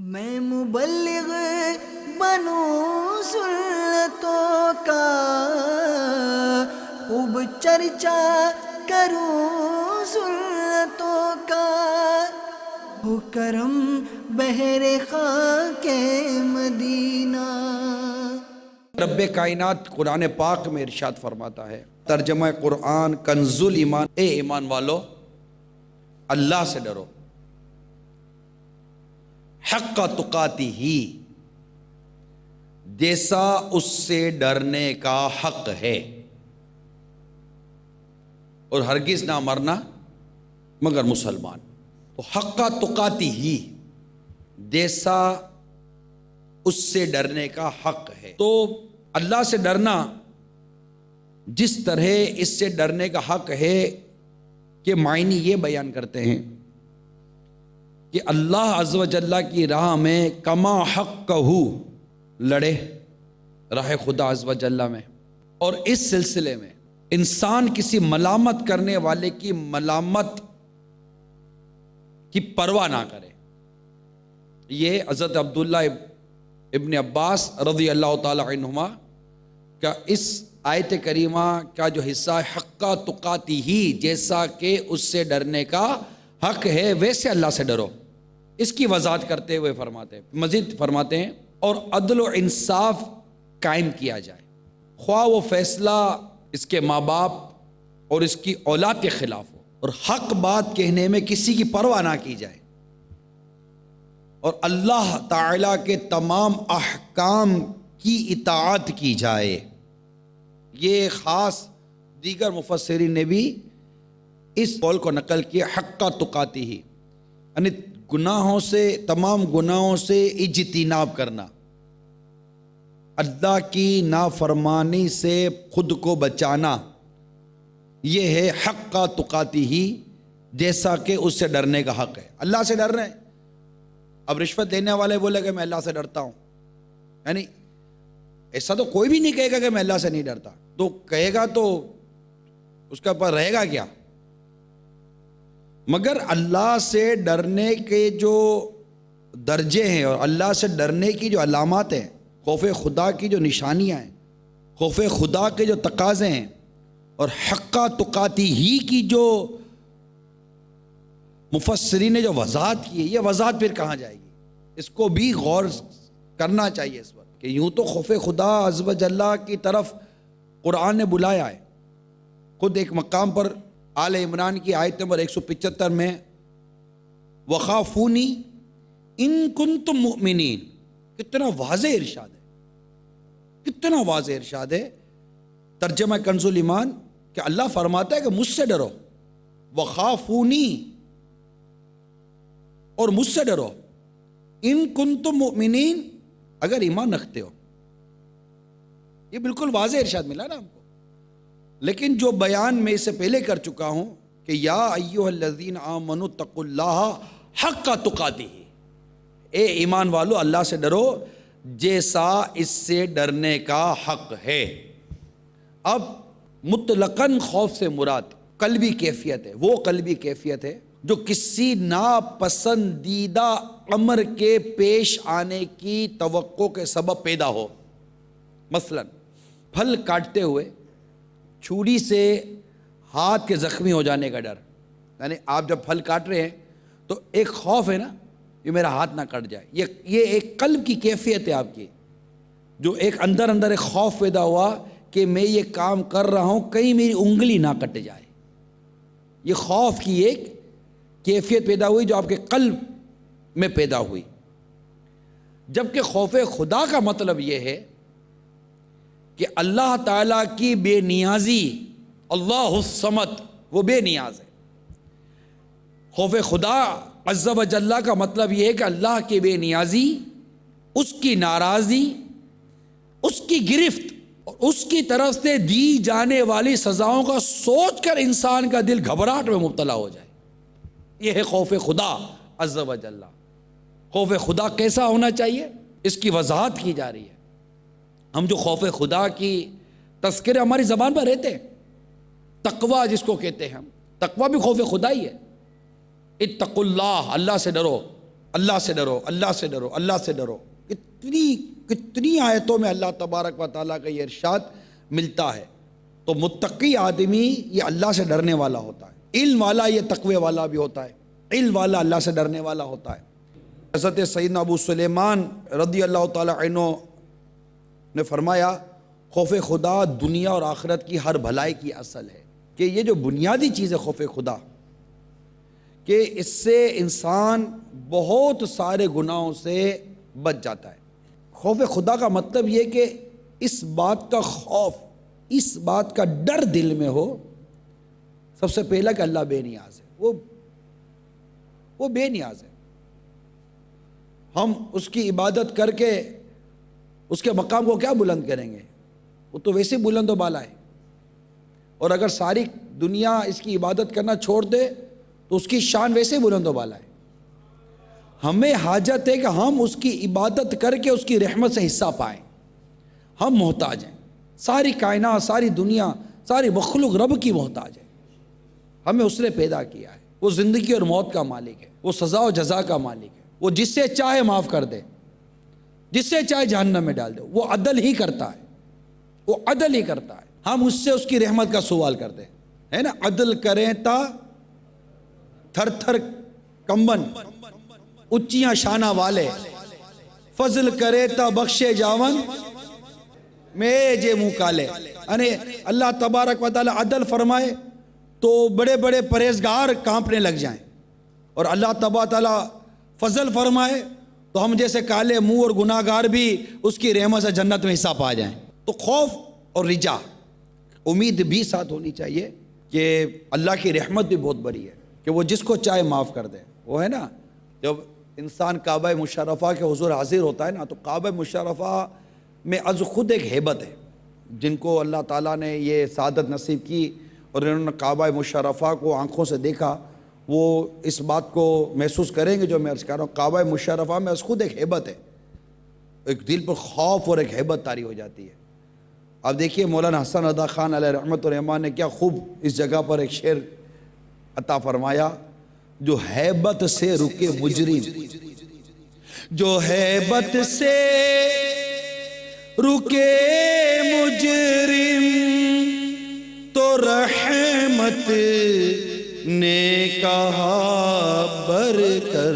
میں مبلغ بنوں سنتوں کا، خوب چرچا کروں سنتوں کا، ہو کرم بحر خاک مدینہ۔ رب کائنات قرآن پاک میں ارشاد فرماتا ہے، ترجمہ قرآن کنز الایمان، اے ایمان والو اللہ سے ڈرو، حق تقاتی ہی، جیسا اس سے ڈرنے کا حق ہے، اور ہرگز نہ مرنا مگر مسلمان۔ تو حق تقاتی ہی، جیسا اس سے ڈرنے کا حق ہے۔ تو اللہ سے ڈرنا جس طرح اس سے ڈرنے کا حق ہے کہ معنی یہ بیان کرتے ہیں کہ اللہ عز و جل کی راہ میں کما حقہ لڑے، راہ خدا عز و جل میں، اور اس سلسلے میں انسان کسی ملامت کرنے والے کی ملامت کی پرواہ نہ کرے۔ یہ حضرت عبداللہ ابن عباس رضی اللہ تعالی عنہما کا اس آیت کریمہ کا جو حصہ ہے، حق تقاتی ہی، جیسا کہ اس سے ڈرنے کا حق ہے ویسے اللہ سے ڈرو، اس کی وضاحت کرتے ہوئے فرماتے ہیں، مزید فرماتے ہیں، اور عدل و انصاف قائم کیا جائے، خواہ وہ فیصلہ اس کے ماں باپ اور اس کی اولاد کے خلاف ہو، اور حق بات کہنے میں کسی کی پرواہ نہ کی جائے، اور اللہ تعالیٰ کے تمام احکام کی اطاعت کی جائے۔ یہ خاص دیگر مفسرین نے بھی اس قول کو نقل کیا، حق تقاتی ہی، یعنی گناہوں سے، تمام گناہوں سے اجتناب کرنا، اللہ کی نافرمانی سے خود کو بچانا، یہ ہے حق تقاتی ہی، جیسا کہ اس سے ڈرنے کا حق ہے۔ اللہ سے ڈر رہے ہیں، اب رشوت دینے والے بولے کہ میں اللہ سے ڈرتا ہوں، یعنی ایسا تو کوئی بھی نہیں کہے گا کہ میں اللہ سے نہیں ڈرتا، تو کہے گا تو اس کا پر رہے گا کیا؟ مگر اللہ سے ڈرنے کے جو درجے ہیں اور اللہ سے ڈرنے کی جو علامات ہیں، خوف خدا کی جو نشانیاں ہیں، خوف خدا کے جو تقاضے ہیں، اور حق تقاتی ہی کی جو مفسرین نے جو وضاحت کی ہے، یہ وضاحت پھر کہاں جائے گی؟ اس کو بھی غور کرنا چاہیے اس وقت، کہ یوں تو خوف خدا عز و جل کی طرف قرآن نے بلایا ہے۔ خود ایک مقام پر آل عمران کی آیت نمبر 175 میں وَخَافُونِي إِن كُنتُم مُؤْمِنِينَ، کتنا واضح ارشاد ہے، کتنا واضح ارشاد ہے۔ ترجمہ کنز الایمان کہ اللہ فرماتا ہے کہ مجھ سے ڈرو، وَخَافُونِي، اور مجھ سے ڈرو، ان کنتم مؤمنین، اگر ایمان رکھتے ہو۔ یہ بالکل واضح ارشاد ملا نا ہم کو، لیکن جو بیان میں اس سے پہلے کر چکا ہوں کہ یا ایھا الذین آمنوا اتقوا اللہ حق تقاتہ، اے ایمان والو اللہ سے ڈرو جیسا اس سے ڈرنے کا حق ہے۔ اب مطلقاً خوف سے مراد قلبی کیفیت ہے، وہ قلبی کیفیت ہے جو کسی ناپسندیدہ امر کے پیش آنے کی توقع کے سبب پیدا ہو۔ مثلا پھل کاٹتے ہوئے چھری سے ہاتھ کے زخمی ہو جانے کا ڈر، یعنی آپ جب پھل کاٹ رہے ہیں تو ایک خوف ہے نا، یہ میرا ہاتھ نہ کٹ جائے، یہ ایک قلب کی کیفیت ہے آپ کی، جو ایک اندر ایک خوف پیدا ہوا کہ میں یہ کام کر رہا ہوں کہیں میری انگلی نہ کٹ جائے۔ یہ خوف کی ایک کیفیت پیدا ہوئی جو آپ کے قلب میں پیدا ہوئی۔ جبکہ خوف خدا کا مطلب یہ ہے کہ اللہ تعالیٰ کی بے نیازی، اللہ الصمد، وہ بے نیاز ہے۔ خوف خدا عز و جل کا مطلب یہ ہے کہ اللہ کی بے نیازی، اس کی ناراضی، اس کی گرفت اور اس کی طرف سے دی جانے والی سزاؤں کا سوچ کر انسان کا دل گھبراہٹ میں مبتلا ہو جائے، یہ ہے خوف خدا عز و جل۔ خوف خدا کیسا ہونا چاہیے، اس کی وضاحت کی جا رہی ہے۔ ہم جو خوف خدا کی تذکرے ہماری زبان پر رہتے ہیں، تقوی جس کو کہتے ہیں ہم، تقوی بھی خوف خدا ہی ہے۔ اتقوا اللہ، اللہ سے ڈرو، اللہ سے ڈرو، اللہ سے ڈرو، اللہ سے ڈرو. کتنی آیتوں میں اللہ تبارک و تعالیٰ کا یہ ارشاد ملتا ہے. تو متقی آدمی یہ اللہ سے ڈرنے والا ہوتا ہے. علم والا یہ تقوی والا بھی ہوتا ہے. علم والا اللہ سے ڈرنے والا ہوتا ہے. حضرت سیدنا ابو سلیمان رضی اللہ تعالیٰ عنہ نے فرمایا خوف خدا دنیا اور آخرت کی ہر بھلائی کی اصل ہے. کہ یہ جو بنیادی چیز ہے خوف خدا، کہ اس سے انسان بہت سارے گناہوں سے بچ جاتا ہے. خوف خدا کا مطلب یہ کہ اس بات کا خوف، اس بات کا ڈر دل میں ہو سب سے پہلا کہ اللہ بے نیاز ہے. وہ بے نیاز ہے. ہم اس کی عبادت کر کے اس کے مقام کو کیا بلند کریں گے؟ وہ تو ویسے بلند و بالا ہے. اور اگر ساری دنیا اس کی عبادت کرنا چھوڑ دے تو اس کی شان ویسے بلند و بالا ہے. ہمیں حاجت ہے کہ ہم اس کی عبادت کر کے اس کی رحمت سے حصہ پائیں. ہم محتاج ہیں. ساری کائنات، ساری دنیا، ساری مخلوق رب کی محتاج ہے. ہمیں اس نے پیدا کیا ہے. وہ زندگی اور موت کا مالک ہے. وہ سزا و جزا کا مالک ہے. وہ جس سے چاہے معاف کر دے، جس سے چاہے جہنم میں ڈال دے. وہ عدل ہی کرتا ہے. وہ عدل ہی کرتا ہے. ہم اس سے اس کی رحمت کا سوال کرتے ہیں، ہے نا. عدل کریں تا تھر تھر کمبن اچیاں شانہ والے، فضل کرے تا بخشے جاون میں جے منہ کالے. یعنی اللہ تبارک و تعالی عدل فرمائے تو بڑے بڑے پرہیزگار کانپنے لگ جائیں، اور اللہ تبارک و تعالی فضل فرمائے تو ہم جیسے کالے منہ اور گناہ گار بھی اس کی رحمت سے جنت میں حصہ پا جائیں. تو خوف اور رجا، امید بھی ساتھ ہونی چاہیے کہ اللہ کی رحمت بھی بہت بڑی ہے کہ وہ جس کو چاہے معاف کر دے. وہ ہے نا، جب انسان کعبہ مشرفہ کے حضور حاضر ہوتا ہے نا، تو کعبہ مشرفہ میں از خود ایک ہیبت ہے. جن کو اللہ تعالیٰ نے یہ سعادت نصیب کی اور انہوں نے کعبہ مشرفہ کو آنکھوں سے دیکھا، وہ اس بات کو محسوس کریں گے جو میں عرض کر رہا ہوں. کعبہ مشرفہ میں از خود ایک ہیبت ہے. ایک دل پر خوف اور ایک ہیبت طاری ہو جاتی ہے. اب دیکھیے مولانا حسن رضا خان علیہ رحمت الرحمٰن نے کیا خوب اس جگہ پر ایک شعر عطا فرمایا. جو ہیبت سے رکے مجرم، جو ہیبت سے رکے مجرم، تو رحمت نے کہا بر کر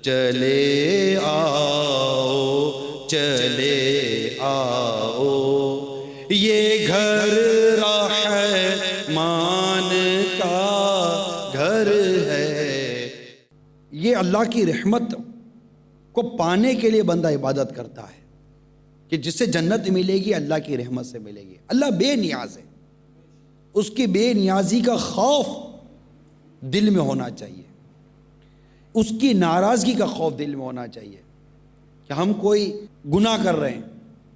چلے آؤ، چلے آؤ، یہ گھر رحمان کا گھر ہے. یہ اللہ کی رحمت کو پانے کے لیے بندہ عبادت کرتا ہے کہ جس سے جنت ملے گی اللہ کی رحمت سے ملے گی. اللہ بے نیاز ہے. اس کی بے نیازی کا خوف دل میں ہونا چاہیے. اس کی ناراضگی کا خوف دل میں ہونا چاہیے کہ ہم کوئی گناہ کر رہے ہیں،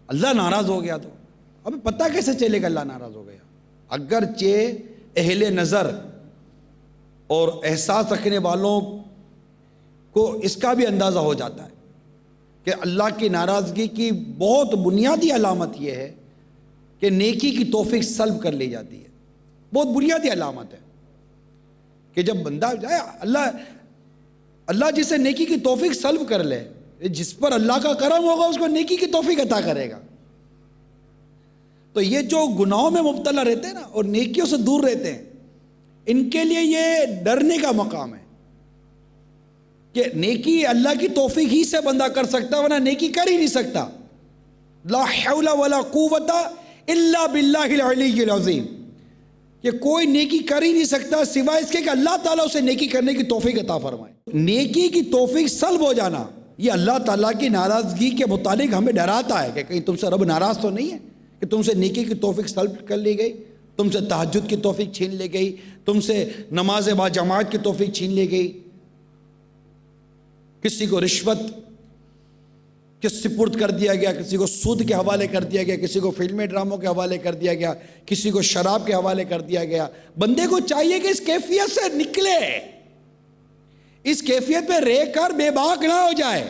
اللہ ناراض ہو گیا تو ہمیں پتہ کیسے چلے گا اللہ ناراض ہو گیا؟ اگرچہ اہل نظر اور احساس رکھنے والوں کو اس کا بھی اندازہ ہو جاتا ہے کہ اللہ کی ناراضگی کی بہت بنیادی علامت یہ ہے کہ نیکی کی توفیق سلب کر لی جاتی ہے. بہت بنیادی علامت ہے کہ جب بندہ جائے اللہ جسے نیکی کی توفیق سلب کر لے، جس پر اللہ کا کرم ہوگا اس کو نیکی کی توفیق عطا کرے گا. تو یہ جو گناہوں میں مبتلا رہتے ہیں نا اور نیکیوں سے دور رہتے ہیں، ان کے لیے یہ ڈرنے کا مقام ہے کہ نیکی اللہ کی توفیق ہی سے بندہ کر سکتا، ورنہ نیکی کر ہی نہیں سکتا. لا حول ولا قوت الا باللہ العلی العظیم، کہ کوئی نیکی کر ہی نہیں سکتا سوائے اس کے کہ اللہ تعالیٰ اسے نیکی کرنے کی توفیق عطا فرمائے. نیکی کی توفیق سلب ہو جانا یہ اللہ تعالیٰ کی ناراضگی کے متعلق ہمیں ڈراتا ہے کہ کہیں تم سے رب ناراض تو نہیں ہے کہ تم سے نیکی کی توفیق سلب کر لی گئی، تم سے تہجد کی توفیق چھین لی گئی، تم سے نماز با جماعت کی توفیق چھین لی گئی، کسی کو رشوت کے سپرد کر دیا گیا، کسی کو سود کے حوالے کر دیا گیا، کسی کو فلمیں ڈراموں کے حوالے کر دیا گیا، کسی کو شراب کے حوالے کر دیا گیا. بندے کو چاہیے کہ اس کیفیت سے نکلے، اس کیفیت میں رہ کر بے باک نہ ہو جائے،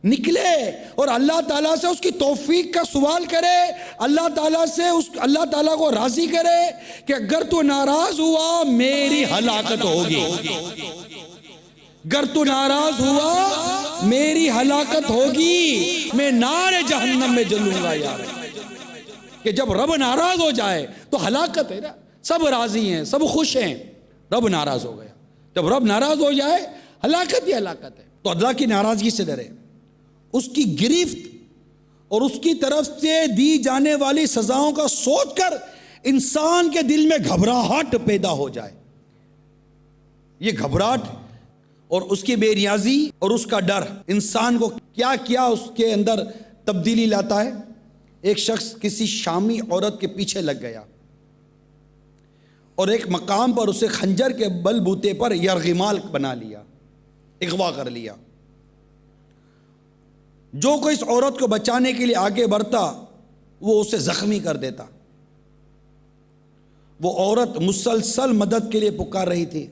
نکلے اور اللہ تعالیٰ سے اس کی توفیق کا سوال کرے، اللہ تعالیٰ سے اللہ تعالیٰ کو راضی کرے کہ اگر تو ناراض ہوا میری ہلاکت ہوگی. گر تو ناراض ہوا میری ہلاکت ہوگی، میں نار جہنم میں جلوں گا یار۔ کہ جب رب ناراض ہو جائے تو ہلاکت ہے نا، سب راضی ہیں، سب خوش ہیں، رب ناراض ہو گیا، جب رب ناراض ہو جائے ہلاکت ہی ہلاکت ہے۔ تو اللہ کی ناراضگی سے ڈرے، اس کی گرفت اور اس کی طرف سے دی جانے والی سزاؤں کا سوچ کر انسان کے دل میں گھبراہٹ پیدا ہو جائے۔ یہ گھبراہٹ اور اس کی بے نیازی اور اس کا ڈر انسان کو کیا کیا اس کے اندر تبدیلی لاتا ہے۔ ایک شخص کسی شامی عورت کے پیچھے لگ گیا اور ایک مقام پر اسے خنجر کے بل بوتے پر یرغمال بنا لیا، اغوا کر لیا۔ جو کوئی اس عورت کو بچانے کے لیے آگے بڑھتا وہ اسے زخمی کر دیتا۔ وہ عورت مسلسل مدد کے لیے پکار رہی تھی۔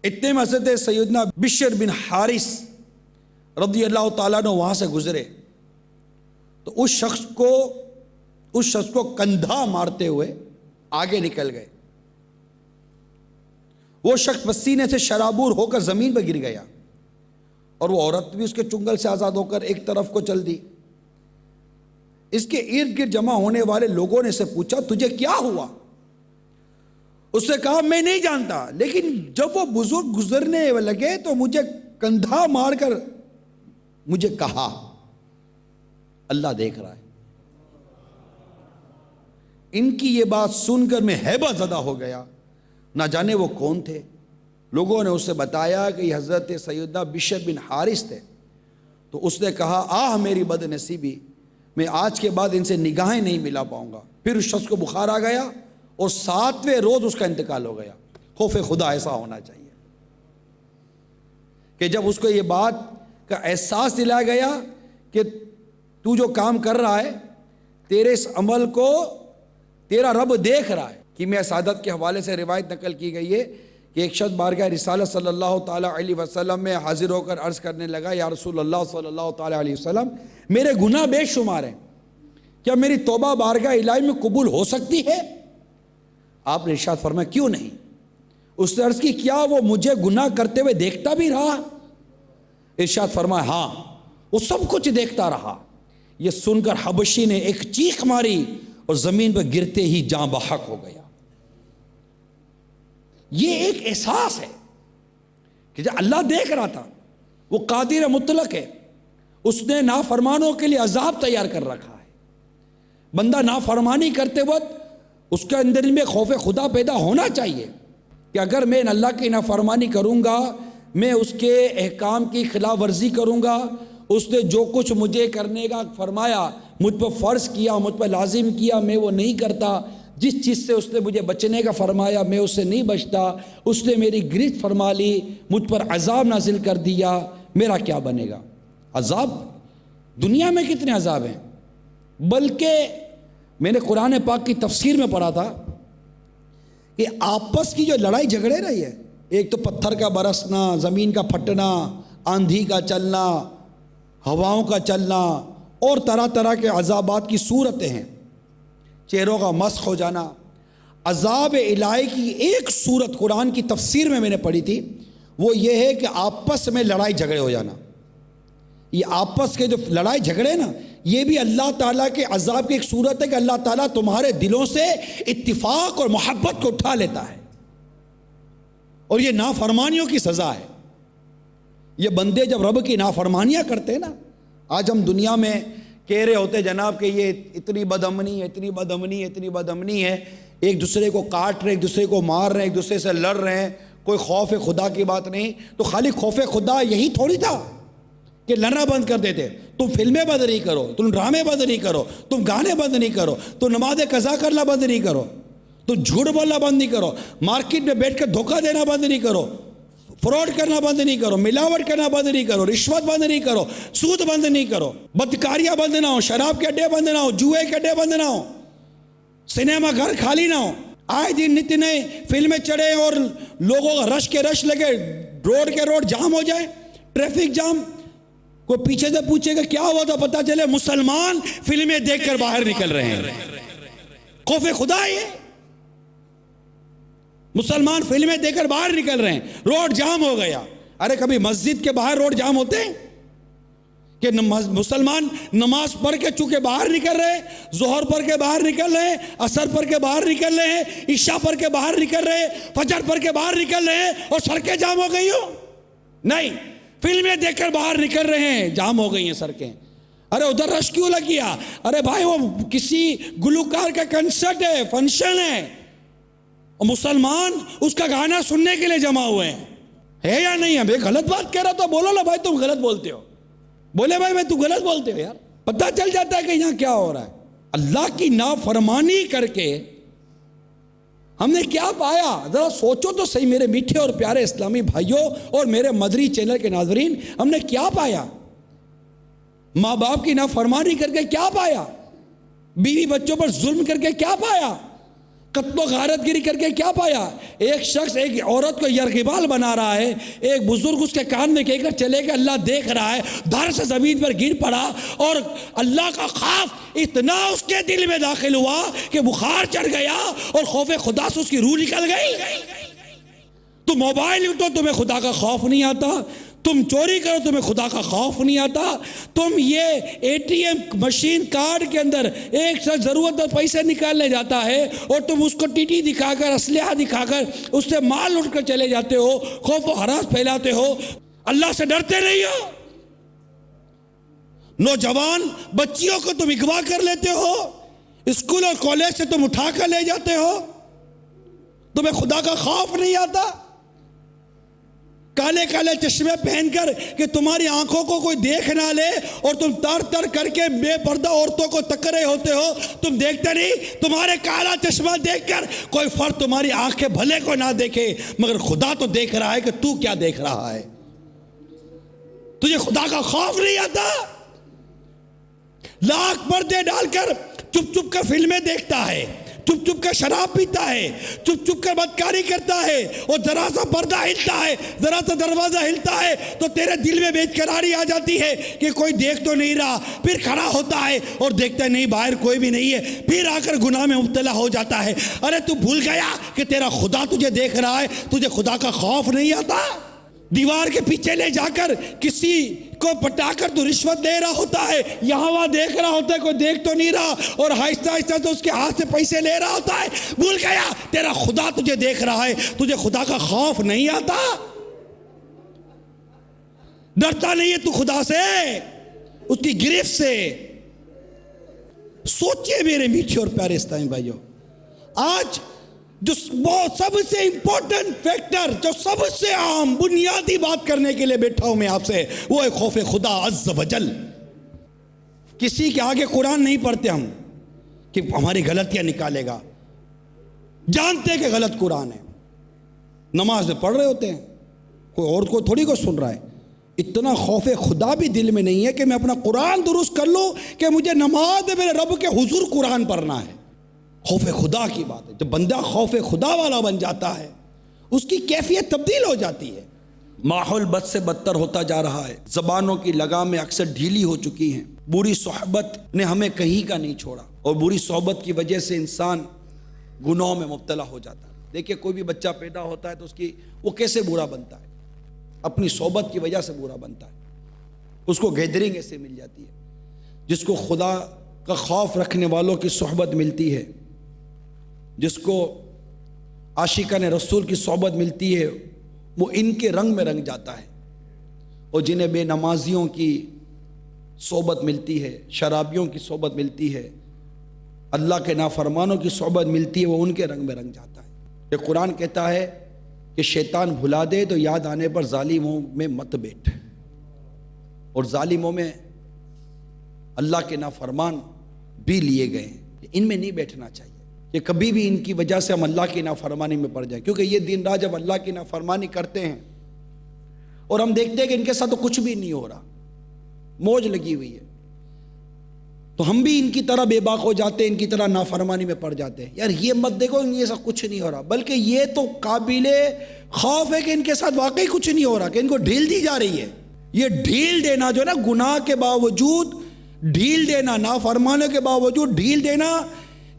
اتنے میں حضرت سیدنا بشر بن حارث رضی اللہ تعالیٰ عنہ وہاں سے گزرے تو اس شخص کو کندھا مارتے ہوئے آگے نکل گئے۔ وہ شخص پسینے سے شرابور ہو کر زمین پر گر گیا اور وہ عورت بھی اس کے چنگل سے آزاد ہو کر ایک طرف کو چل دی۔ اس کے ارد گرد جمع ہونے والے لوگوں نے اسے پوچھا تجھے کیا ہوا؟ اس نے کہا میں نہیں جانتا، لیکن جب وہ بزرگ گزرنے لگے تو مجھے کندھا مار کر مجھے کہا۔ اللہ دیکھ رہا ہے۔ ان کی یہ بات سن کر میں ہیبت زدہ ہو گیا، نہ جانے وہ کون تھے۔ لوگوں نے اسے بتایا کہ یہ حضرت سیدنا بشر بن حارث تھے۔ تو اس نے کہا آہ میری بد نصیبی، میں آج کے بعد ان سے نگاہیں نہیں ملا پاؤں گا۔ پھر اس شخص کو بخار آ گیا اور 7ویں روز اس کا انتقال ہو گیا۔ خوف خدا ایسا ہونا چاہیے کہ جب اس کو یہ بات کا احساس دلایا گیا کہ تو جو کام کر رہا ہے تیرے اس عمل کو تیرا رب دیکھ رہا ہے۔ کیمیا سعادت کے حوالے سے روایت نقل کی گئی ہے کہ ایک شخص بارگاہ رسالت صلی اللہ تعالیٰ علیہ وسلم میں حاضر ہو کر عرض کرنے لگا یا رسول اللہ صلی اللہ تعالیٰ علیہ وسلم میرے گناہ بے شمار ہیں، کیا میری توبہ بارگاہ الہی میں قبول ہو سکتی ہے؟ آپ نے ارشاد فرمایا کیوں نہیں؟ اس نے عرض کی کیا وہ مجھے گناہ کرتے ہوئے دیکھتا بھی رہا؟ ارشاد فرمایا ہاں، وہ سب کچھ دیکھتا رہا۔ یہ سن کر حبشی نے ایک چیخ ماری اور زمین پر گرتے ہی جاں بحق ہو گیا۔ یہ ایک احساس ہے کہ جب اللہ دیکھ رہا تھا، وہ قادر مطلق ہے، اس نے نافرمانوں کے لیے عذاب تیار کر رکھا ہے۔ بندہ نافرمانی کرتے وقت اس کے اندر میں خوف خدا پیدا ہونا چاہیے کہ اگر میں اللہ کی نافرمانی کروں گا، میں اس کے احکام کی خلاف ورزی کروں گا، اس نے جو کچھ مجھے کرنے کا فرمایا، مجھ پر فرض کیا، مجھ پر لازم کیا، میں وہ نہیں کرتا، جس چیز سے اس نے مجھے بچنے کا فرمایا میں اس سے نہیں بچتا، اس نے میری گرفت فرما لی، مجھ پر عذاب نازل کر دیا، میرا کیا بنے گا؟ عذاب دنیا میں کتنے عذاب ہیں، بلکہ میں نے قرآن پاک کی تفسیر میں پڑھا تھا کہ آپس کی جو لڑائی جھگڑے رہی ہے، ایک تو پتھر کا برسنا، زمین کا پھٹنا، آندھی کا چلنا، ہواؤں کا چلنا اور طرح طرح کے عذابات کی صورتیں ہیں، چہروں کا مسخ ہو جانا۔ عذاب الہی کی ایک صورت قرآن کی تفسیر میں نے پڑھی تھی، وہ یہ ہے کہ آپس میں لڑائی جھگڑے ہو جانا۔ یہ آپس کے جو لڑائی جھگڑے نا، یہ بھی اللہ تعالیٰ کے عذاب کی ایک صورت ہے کہ اللہ تعالیٰ تمہارے دلوں سے اتفاق اور محبت کو اٹھا لیتا ہے، اور یہ نافرمانیوں کی سزا ہے۔ یہ بندے جب رب کی نافرمانیاں کرتے ہیں نا، آج ہم دنیا میں کہہ رہے ہوتے جناب کہ یہ اتنی بدامنی ہے، اتنی بدامنی ہے، اتنی بدامنی ہے، ایک دوسرے کو کاٹ رہے ہیں، ایک دوسرے کو مار رہے ہیں، ایک دوسرے سے لڑ رہے ہیں، کوئی خوف خدا کی بات نہیں۔ تو خالی خوف خدا یہی تھوڑی تھا کہ لڑنا بند کر دیتے، تم فلمیں بند نہیں کرو، تم ڈرامے بند نہیں کرو، تم گانے بند نہیں کرو، تم نماز قضا کرنا بند نہیں کرو، تم جھوٹ بولنا بند نہیں کرو، مارکیٹ میں بیٹھ کر دھوکہ دینا بند نہیں کرو، فراڈ کرنا بند نہیں کرو، ملاوٹ کرنا بند نہیں کرو، رشوت بند نہیں کرو، سود بند نہیں کرو، بدکاریاں بند نہ ہو، شراب کے اڈے بند نہ ہو، جوئے کے اڈے بند نہ ہو، سنیما گھر خالی نہ ہو، آئے دن نت نئے فلمیں چڑھے اور لوگوں کا رش کے رش لگے، روڈ کے روڈ جام ہو جائے، ٹریفک جام، کوئی پیچھے سے پوچھے گا کیا ہوا تھا، پتا چلے مسلمان فلمیں دیکھ کر باہر نکل رہے ہیں۔ خوف خدا ہے مسلمان فلمیں دیکھ کر باہر نکل رہے ہیں، روڈ جام ہو گیا. ارے کبھی مسجد کے باہر روڈ جام ہوتے ہیں کہ مسلمان نماز پڑھ کے چونکہ باہر نکل رہے، ظہر پڑھ کے باہر نکل رہے، عصر پڑھ کے باہر نکل رہے ہیں، عشاء پڑھ کے باہر نکل رہے، فجر پڑھ کے باہر نکل رہے ہیں اور سڑکیں جام ہو گئی ہو؟ نہیں، فلمیں دیکھ کر باہر نکل رہے ہیں، جام ہو گئی ہیں سڑکیں. ارے ادھر رش کیوں لگ گیا؟ ارے بھائی وہ کسی گلوکار کا کنسرٹ ہے، فنکشن ہے، اور مسلمان اس کا گانا سننے کے لیے جمع ہوئے ہیں. ہے یا نہیں ہے؟ میں غلط بات کہہ رہا تو بولو نا بھائی تم غلط بولتے ہو. بولے بھائی میں تو غلط بولتے ہو یار. پتہ چل جاتا ہے کہ یہاں کیا ہو رہا ہے. اللہ کی نافرمانی کر کے ہم نے کیا پایا؟ ذرا سوچو تو صحیح میرے میٹھے اور پیارے اسلامی بھائیوں اور میرے مدری چینل کے ناظرین، ہم نے کیا پایا؟ ماں باپ کی نافرمانی کر کے کیا پایا؟ بیوی بچوں پر ظلم کر کے کیا پایا؟ قتل و غارت گری کر کے کیا پایا؟ ایک شخص ایک عورت کو یرغمال بنا رہا ہے، ایک بزرگ اس کے کان میں کہہ کر چلے کہ اللہ دیکھ رہا ہے، دھڑ سے زمین پر گر پڑا اور اللہ کا خوف اتنا اس کے دل میں داخل ہوا کہ بخار چڑھ گیا اور خوف خدا سے اس کی روح نکل گئی. تم موبائل اٹھو تمہیں خدا کا خوف نہیں آتا، تم چوری کرو تمہیں خدا کا خوف نہیں آتا، تم یہ A T M machine card کے اندر ایک سے ضرورت پر پیسے نکالنے جاتا ہے اور تم اس کو ٹی ٹی دکھا کر، اسلحہ دکھا کر اس سے مال لوٹ کر چلے جاتے ہو، خوف و ہراس پھیلاتے ہو. اللہ سے ڈرتے نہیں ہو. نوجوان بچیوں کو تم اغوا کر لیتے ہو، اسکول اور کالج سے تم اٹھا کر لے جاتے ہو، تمہیں خدا کا خوف نہیں آتا. کالے کالے چشمے پہن کر کہ تمہاری آنکھوں کو کوئی دیکھ نہ لے اور تم تر تر کر کے بے پردہ عورتوں کو تک رہے ہوتے ہو. تم دیکھتے نہیں؟ تمہارے کالا چشمہ دیکھ کر کوئی فرد تمہاری آنکھیں بھلے کو نہ دیکھے مگر خدا تو دیکھ رہا ہے کہ تو کیا دیکھ رہا ہے. تجھے خدا کا خوف نہیں آتا؟ لاکھ پردے ڈال کر چپ چپ کر فلمیں دیکھتا ہے، چپ چپ کر شراب پیتا ہے، چپ چپ کر بدکاری کرتا ہے، اور ذرا سا پردہ ہلتا ہے، ذرا سا دروازہ ہلتا ہے تو تیرے دل میں بے قراری آ جاتی ہے کہ کوئی دیکھ تو نہیں رہا. پھر کھڑا ہوتا ہے اور دیکھتا نہیں باہر کوئی بھی نہیں ہے، پھر آ کر گناہ میں مبتلا ہو جاتا ہے. ارے تو بھول گیا کہ تیرا خدا تجھے دیکھ رہا ہے؟ تجھے خدا کا خوف نہیں آتا؟ دیوار کے پیچھے لے جا کر کسی کو پٹا کر تو رشوت دے رہا ہوتا ہے، یہاں وہاں دیکھ رہا ہوتا ہے، کوئی دیکھ تو نہیں رہا، اور آہستہ آہستہ تو اس کے ہاتھ سے پیسے لے رہا ہوتا ہے. بھول گیا تیرا خدا تجھے دیکھ رہا ہے؟ تجھے خدا کا خوف نہیں آتا؟ ڈرتا نہیں ہے تو خدا سے، اس کی گرفت سے؟ سوچئے میرے میٹھے اور پیارے اسلامی بھائیوں، آج جو سب سے امپورٹنٹ فیکٹر، جو سب سے عام بنیادی بات کرنے کے لیے بیٹھا ہوں میں آپ سے، وہ ہے خوف خدا عز و جل. کسی کے آگے قرآن نہیں پڑھتے ہم کہ ہماری غلطیاں نکالے گا، جانتے کہ غلط قرآن ہے، نماز میں پڑھ رہے ہوتے ہیں، کوئی اور کو تھوڑی کو سن رہا ہے. اتنا خوف خدا بھی دل میں نہیں ہے کہ میں اپنا قرآن درست کر لوں کہ مجھے نماز میرے رب کے حضور قرآن پڑھنا ہے. خوف خدا کی بات ہے. جب بندہ خوف خدا والا بن جاتا ہے اس کی کیفیت تبدیل ہو جاتی ہے. ماحول بد سے بدتر ہوتا جا رہا ہے، زبانوں کی لگامیں اکثر ڈھیلی ہو چکی ہیں، بری صحبت نے ہمیں کہیں کا نہیں چھوڑا، اور بری صحبت کی وجہ سے انسان گناہوں میں مبتلا ہو جاتا ہے. دیکھیں کوئی بھی بچہ پیدا ہوتا ہے تو اس کی وہ کیسے برا بنتا ہے؟ اپنی صحبت کی وجہ سے برا بنتا ہے. اس کو گیدرنگ ایسے مل جاتی ہے. جس کو خدا کا خوف رکھنے والوں کی صحبت ملتی ہے، جس کو عاشقان رسول کی صحبت ملتی ہے، وہ ان کے رنگ میں رنگ جاتا ہے. اور جنہیں بے نمازیوں کی صحبت ملتی ہے، شرابیوں کی صحبت ملتی ہے، اللہ کے نافرمانوں کی صحبت ملتی ہے، وہ ان کے رنگ میں رنگ جاتا ہے. یہ قرآن کہتا ہے کہ شیطان بھلا دے تو یاد آنے پر ظالموں میں مت بیٹھ. اور ظالموں میں اللہ کے نافرمان بھی لیے گئے ہیں. ان میں نہیں بیٹھنا چاہیے کہ کبھی بھی ان کی وجہ سے ہم اللہ کی نافرمانی میں پڑ جائیں، کیونکہ یہ دن رات جب اللہ کی نافرمانی کرتے ہیں اور ہم دیکھتے ہیں کہ ان کے ساتھ تو کچھ بھی نہیں ہو رہا، موج لگی ہوئی ہے، تو ہم بھی ان کی طرح بے باک ہو جاتے ہیں، ان کی طرح نافرمانی میں پڑ جاتے ہیں. یار یہ مت دیکھو یہ سب کچھ نہیں ہو رہا، بلکہ یہ تو قابل خوف ہے کہ ان کے ساتھ واقعی کچھ نہیں ہو رہا، کہ ان کو ڈھیل دی جا رہی ہے. یہ ڈھیل دینا جو نا، گناہ کے باوجود ڈھیل دینا، نافرمانوں کے باوجود ڈھیل دینا،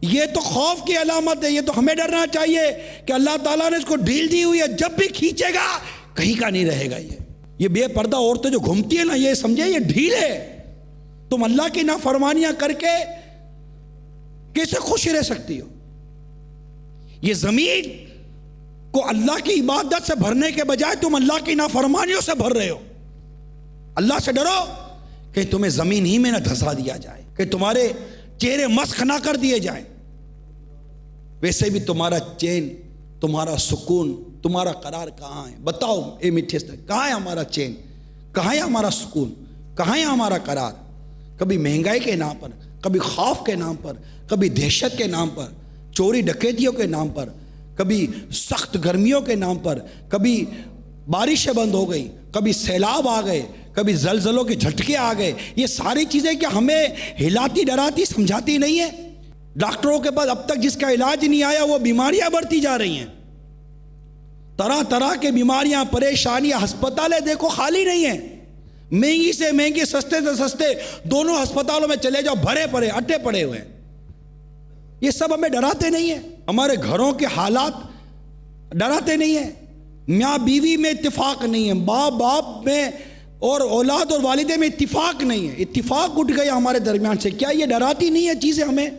یہ تو خوف کی علامت ہے. یہ تو ہمیں ڈرنا چاہیے کہ اللہ تعالیٰ نے اس کو ڈھیل دی ہوئی ہے, جب بھی کھینچے گا کہیں کا نہیں رہے گا. یہ بے پردہ عورتیں جو گھومتی ہیں نا, یہ سمجھے یہ ڈھیل ہے. تم اللہ کی نافرمانیاں کر کے کیسے خوش رہ سکتی ہو؟ یہ زمین کو اللہ کی عبادت سے بھرنے کے بجائے تم اللہ کی نافرمانیوں سے بھر رہے ہو. اللہ سے ڈرو کہ تمہیں زمین ہی میں نہ دھسا دیا جائے, کہ تمہارے چہرے مسخ نہ کر دیے جائیں. ویسے بھی تمہارا چین, تمہارا سکون, تمہارا قرار کہاں ہے؟ بتاؤ اے میٹھے سے, کہاں ہے ہمارا چین؟ کہاں ہے ہمارا سکون؟ کہاں ہے ہمارا قرار؟ کبھی مہنگائی کے نام پر, کبھی خوف کے نام پر, کبھی دہشت کے نام پر, چوری ڈکیتیوں کے نام پر, کبھی سخت گرمیوں کے نام پر, کبھی بارشیں بند ہو گئی, کبھی سیلاب آ گئے, کبھی زلزلوں کے جھٹکے آ گئے. یہ ساری چیزیں کیا ہمیں ہلاتی ڈراتی سمجھاتی نہیں ہے؟ ڈاکٹروں کے پاس اب تک جس کا علاج نہیں آیا وہ بیماریاں بڑھتی جا رہی ہیں. طرح طرح کے بیماریاں, پریشانیاں, ہسپتالیں دیکھو خالی نہیں ہیں. مہنگی سے مہنگی, سستے سے سستے, دونوں ہسپتالوں میں چلے جاؤ بھرے پڑے اٹے پڑے ہوئے ہیں. یہ سب ہمیں ڈراتے نہیں ہیں؟ ہمارے گھروں کے حالات ڈراتے نہیں ہیں؟ میاں بیوی میں اتفاق نہیں ہے, باپ باپ میں اور اولاد اور والدے میں اتفاق نہیں ہے, اتفاق اٹھ گیا ہمارے درمیان سے. کیا یہ ڈراتی نہیں ہے چیزیں ہمیں؟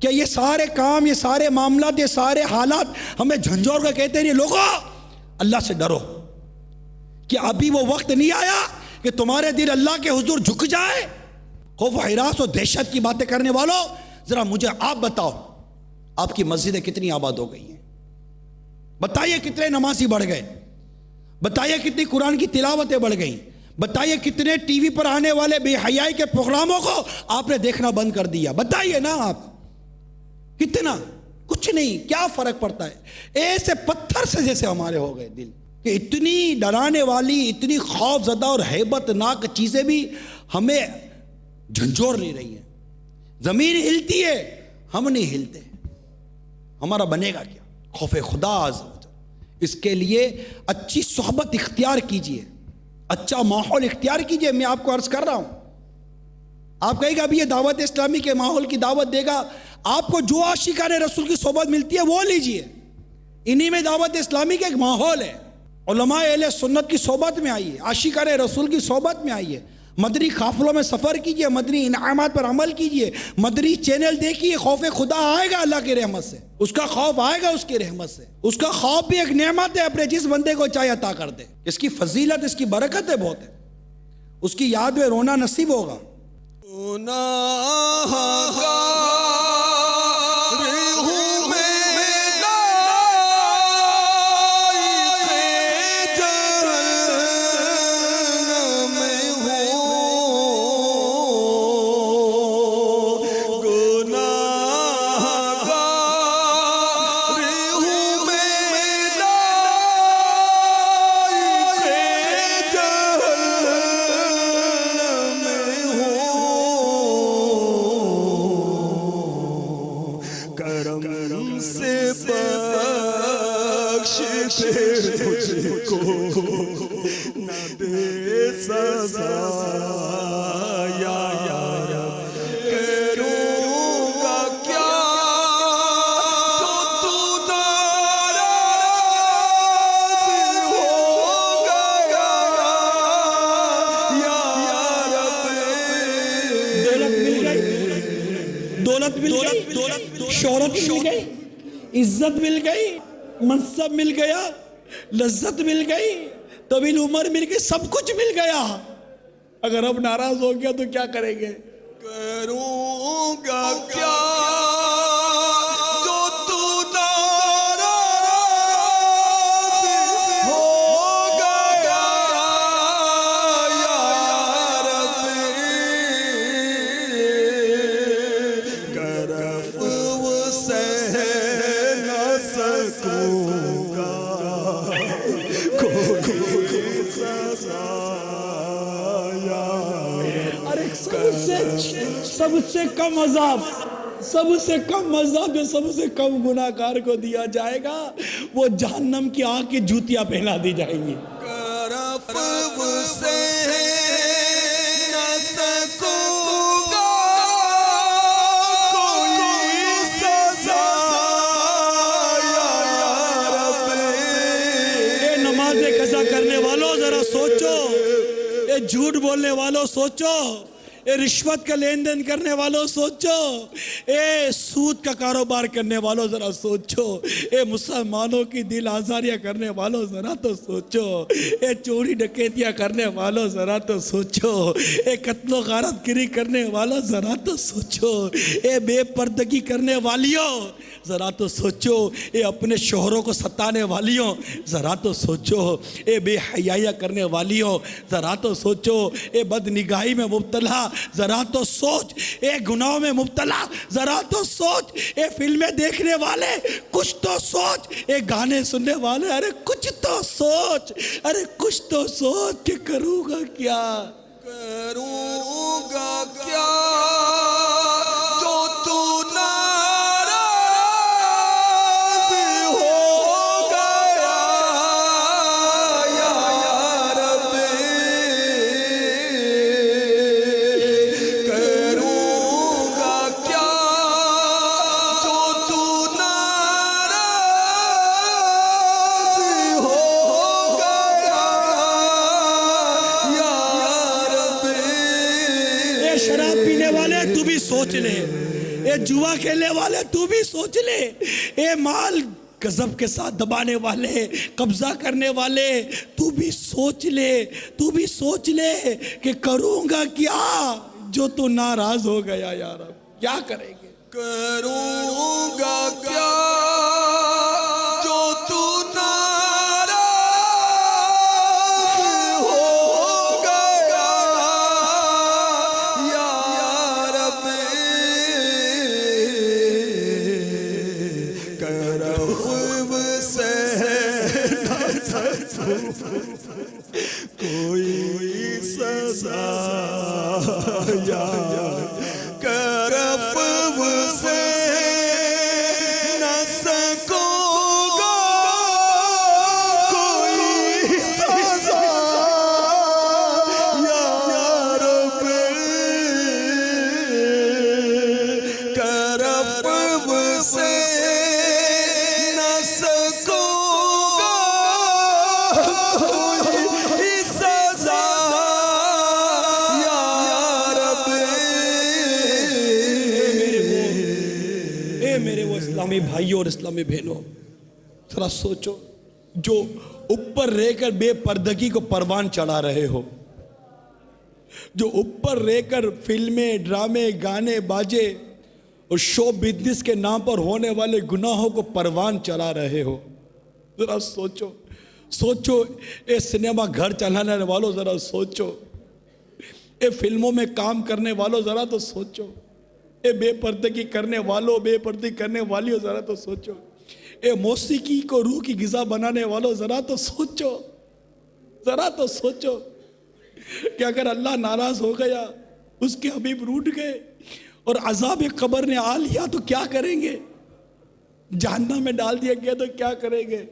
کیا یہ سارے کام, یہ سارے معاملات, یہ سارے حالات ہمیں جھنجھوڑ کر کہتے ہیں لوگوں اللہ سے ڈرو؟ کہ ابھی وہ وقت نہیں آیا کہ تمہارے دل اللہ کے حضور جھک جائے؟ خوف و ہراس و دہشت کی باتیں کرنے والوں, ذرا مجھے آپ بتاؤ, آپ کی مسجدیں کتنی آباد ہو گئی ہیں؟ بتائیے کتنے نمازی بڑھ گئے؟ بتائیے کتنی قرآن کی تلاوتیں بڑھ گئیں؟ بتائیے کتنے ٹی وی پر آنے والے بے حیائی کے پروگراموں کو آپ نے دیکھنا بند کر دیا؟ بتائیے نا آپ, کتنا؟ کچھ نہیں. کیا فرق پڑتا ہے؟ ایسے پتھر سے جیسے ہمارے ہو گئے دل کہ اتنی ڈرانے والی, اتنی خوف زدہ اور ہیبت ناک چیزیں بھی ہمیں جھنجھوڑ نہیں رہی ہیں. زمین ہلتی ہے, ہم نہیں ہلتے. ہمارا بنے گا کیا؟ خوف خدا عز و جل. اس کے لیے اچھی صحبت اختیار کیجئے, اچھا ماحول اختیار کیجئے. میں آپ کو عرض کر رہا ہوں, آپ کہے گا ابھی یہ دعوت اسلامی کے ماحول کی دعوت دے گا, آپ کو جو عاشقان رسول کی صحبت ملتی ہے وہ لیجئے. انہی میں دعوت اسلامی کا ایک ماحول ہے. علماء اہل سنت کی صحبت میں آئیے, عاشقان رسول کی صحبت میں آئیے, مدنی قافلوں میں سفر کیجئے, مدنی انعامات پر عمل کیجئے, مدنی چینل دیکھیے. خوف خدا آئے گا اللہ کی رحمت سے, اس کا خوف آئے گا اس کی رحمت سے. اس کا خوف بھی ایک نعمت ہے, اپنے جس بندے کو چاہے عطا کر دے. اس کی فضیلت, اس کی برکت ہے بہت ہے. اس کی یاد میں رونا نصیب ہوگا. دولت مل گئی, شہرت مل گئی, عزت مل گئی, منصب مل گیا, لذت مل گئی, طویل عمر مل گئی, سب کچھ مل گیا. اگر اب ناراض ہو گیا تو کیا کریں گے؟ کروں گا کیا جو تو ناراض ہو گیا یا رب, گرف سہ نہ سکوں گا کوئی سزا. سب سے کم عذاب, سب سے کم عذاب, سب سے کم گناہ گار کو دیا جائے گا, وہ جہنم کی آگ کی جوتیاں پہنا دی جائیں گی. کوئی جھوٹ بولنے والوں سوچو، اے رشوت کا لین دین کرنے والوں سوچو، اے سود کا کاروبار کرنے والوں ذرا سوچو، اے مسلمانوں کی دل آزاریاں کرنے والوں ذرا تو سوچو، اے چوری ڈکیتیاں کرنے والوں ذرا تو سوچو، اے قتل و غارت گری کرنے والوں ذرا تو سوچو، اے بے پردگی کرنے والیوں ذرا تو سوچو، اے اپنے شوہروں کو ستانے والیوں ذرا تو سوچو، اے بے حیائی کرنے والیوں ذرا تو سوچو، اے بد نگاہی میں مبتلا ذرا تو سوچ، اے گناہوں میں مبتلا ذرا تو سوچ، اے فلمیں دیکھنے والے کچھ تو سوچ، اے گانے سننے والے ارے کچھ تو سوچ، ارے کچھ تو سوچ کہ کروں گا کیا، کروں گا کیا جو تو ناراض ہو گیا یا رب، کروں گا کیا جو تو ناراض ہو گیا یا رب۔ اے شراب پینے والے تو بھی سوچ لے، اے جوا کھیلنے والے تو بھی سوچ لے، اے مال غضب کے ساتھ دبانے والے، قبضہ کرنے والے تو بھی سوچ لے، تو بھی سوچ لے کہ کروں گا کیا جو تو ناراض ہو گیا یا رب، کیا کریں گے؟ کروں گا کیا جو تو ناراض ہو گیا یا رب، کرم سے کوئی سزا یا کرم سے نہ سکوں گا کوئی سزا یا رب، کرم سے نہ سکوں گا کوئی سزا یا رب۔ اے میرے وہ اسلامی بھائیوں اور اسلامی بہنوں، ذرا سوچو، جو اوپر رہ کر بے پردگی کو پروان چڑھا رہے ہو، جو اوپر رہ کر فلمیں، ڈرامے، گانے، باجے اور شو بزنس کے نام پر ہونے والے گناہوں کو پروان چڑھا رہے ہو، ذرا سوچو، سوچو، اے سنیما گھر چلانے والوں ذرا سوچو، اے فلموں میں کام کرنے والوں ذرا تو سوچو، اے بے پردگی کرنے والوں، بے پردگی کرنے والیوں ذرا تو سوچو، اے موسیقی کو روح کی غذا بنانے والوں ذرا تو سوچو، ذرا تو سوچو کہ اگر اللہ ناراض ہو گیا، اس کے حبیب روٹ گئے اور عذاب قبر نے آ لیا تو کیا کریں گے؟ جہنم میں ڈال دیا گیا تو کیا کریں گے؟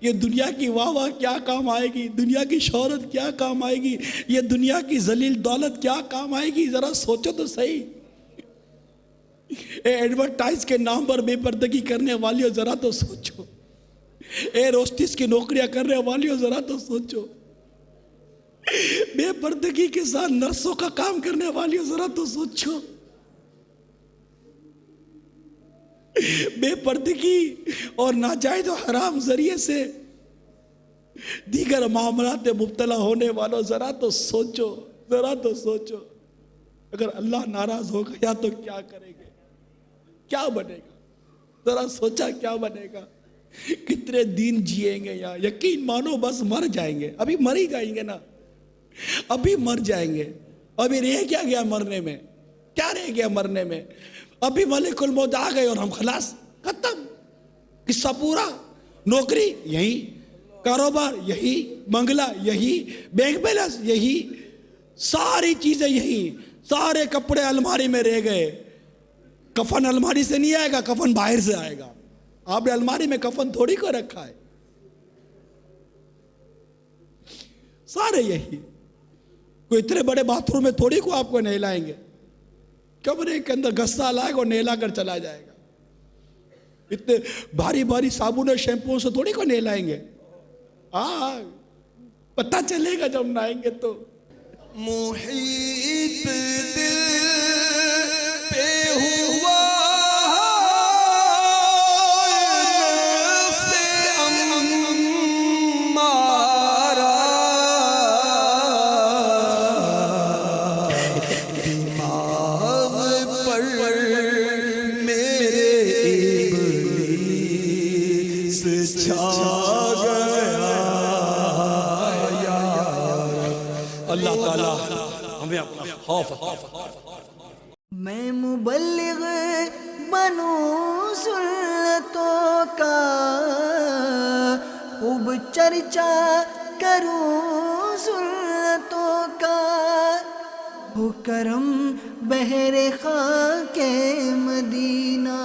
یہ دنیا کی واہ واہ کیا کام آئے گی؟ دنیا کی شہرت کیا کام آئے گی؟ یہ دنیا کی ذلیل دولت کیا کام آئے گی؟ ذرا سوچو تو صحیح۔ اے ایڈورٹائز کے نام پر بے پردگی کرنے والیوں ذرا تو سوچو، اے روسٹس کی نوکریاں کرنے والیوں ذرا تو سوچو، بے پردگی کے ساتھ نرسوں کا کام کرنے والیوں ذرا تو سوچو، بے پردگی اور ناجائز و حرام ذریعے سے دیگر معاملات میں مبتلا ہونے والوں ذرا تو سوچو، ذرا تو سوچو، اگر اللہ ناراض ہو گیا تو کیا کریں گے؟ کیا بنے گا؟ ذرا سوچا کیا بنے گا؟ کتنے دن جیئیں گے؟ یا یقین مانو بس مر جائیں گے، ابھی مر ہی جائیں گے نا، ابھی مر جائیں گے، ابھی رہ کیا گیا مرنے میں؟ کیا رہ گیا مرنے میں؟ ابھی ملک الموت آ گئے اور ہم خلاص، ختم، قصہ پورا، نوکری یہی، کاروبار یہی، بنگلہ یہی، بینک بیلنس یہی، ساری چیزیں یہی، سارے کپڑے الماری میں رہ گئے، کفن الماری سے نہیں آئے گا، کفن باہر سے آئے گا، آپ نے الماری میں کفن تھوڑی کو رکھا ہے، سارے یہی، کوئی اتنے بڑے باتھ روم میں تھوڑی کو آپ کو نہلائیں گے، کمرے کے اندر گسا لائے گا اور نہلا کر چلا جائے گا، اتنے بھاری بھاری صابن اور شیمپو سے تھوڑی کو نہلائیں گے، پتہ چلے گا جب نہائیں گے تو، محیط دل پہ ہوا سے امارا دماغ پر میرے ابلیس چھا گیا اللہ تعالیٰ ہمیں اپنا خوف میں مبلغ بنوں سنتوں کا، خوب چرچا کروں سنتوں کا، ہو کرم بحر خاک مدینہ